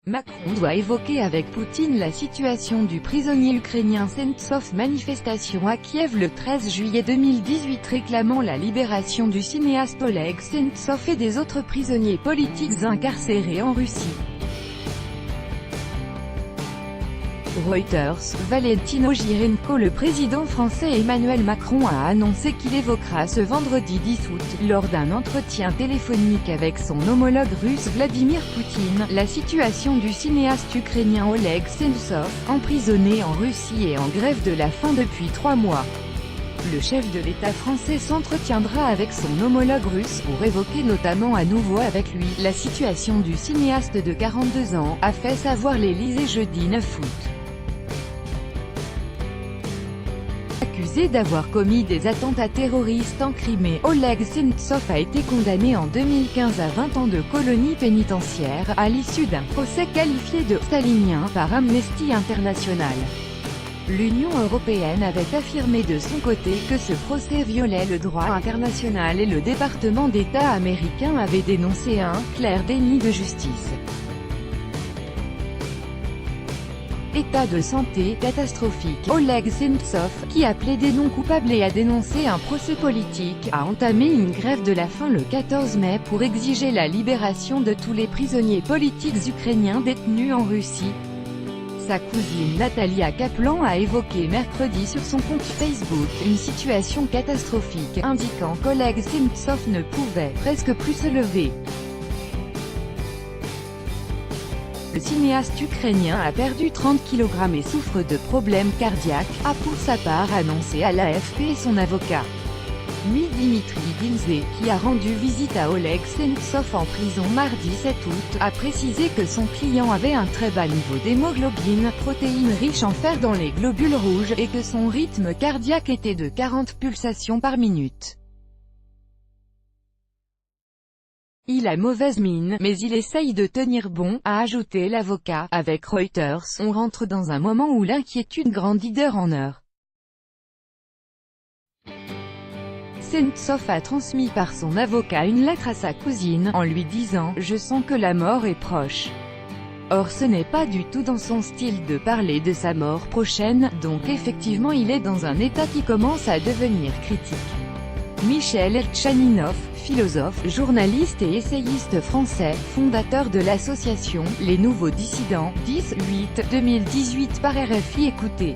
Macron doit évoquer avec Poutine la situation du prisonnier ukrainien Sentsov. Manifestation à Kiev le 13 juillet 2018 réclamant la libération du cinéaste Oleg Sentsov et des autres prisonniers politiques incarcérés en Russie. Reuters, Valentino Girenko. Le président français Emmanuel Macron a annoncé qu'il évoquera ce vendredi 10 août, lors d'un entretien téléphonique avec son homologue russe Vladimir Poutine, la situation du cinéaste ukrainien Oleg Sentsov, emprisonné en Russie et en grève de la faim depuis 3 mois. Le chef de l'État français s'entretiendra avec son homologue russe pour évoquer notamment à nouveau avec lui la situation du cinéaste de 42 ans, a fait savoir l'Élysée jeudi 9 août. Accusé d'avoir commis des attentats terroristes en Crimée, Oleg Sentsov a été condamné en 2015 à 20 ans de colonie pénitentiaire, à l'issue d'un procès qualifié de « stalinien » par Amnesty International. L'Union européenne avait affirmé de son côté que ce procès violait le droit international et le département d'État américain avait dénoncé un « clair déni de justice ». État de santé catastrophique. Oleg Sentsov, qui a plaidé non coupable et a dénoncé un procès politique, a entamé une grève de la faim le 14 mai pour exiger la libération de tous les prisonniers politiques ukrainiens détenus en Russie. Sa cousine Natalia Kaplan a évoqué mercredi sur son compte Facebook une situation catastrophique, indiquant qu'Oleg Sentsov ne pouvait presque plus se lever. Le cinéaste ukrainien a perdu 30 kg et souffre de problèmes cardiaques, a pour sa part annoncé à l'AFP son avocat. Dimitri Ginzé, qui a rendu visite à Oleg Sentsov en prison mardi 7 août, a précisé que son client avait un très bas niveau d'hémoglobine, protéine riche en fer dans les globules rouges, et que son rythme cardiaque était de 40 pulsations par minute. Il a mauvaise mine, mais il essaye de tenir bon, a ajouté l'avocat. Avec Reuters, on rentre dans un moment où l'inquiétude grandit d'heure en heure. Sentsov a transmis par son avocat une lettre à sa cousine, en lui disant « Je sens que la mort est proche ». Or ce n'est pas du tout dans son style de parler de sa mort prochaine, donc effectivement il est dans un état qui commence à devenir critique. Michel Tchaninov, philosophe, journaliste et essayiste français, fondateur de l'association « Les Nouveaux Dissidents », 10-8-2018 par RFI. Écoutez.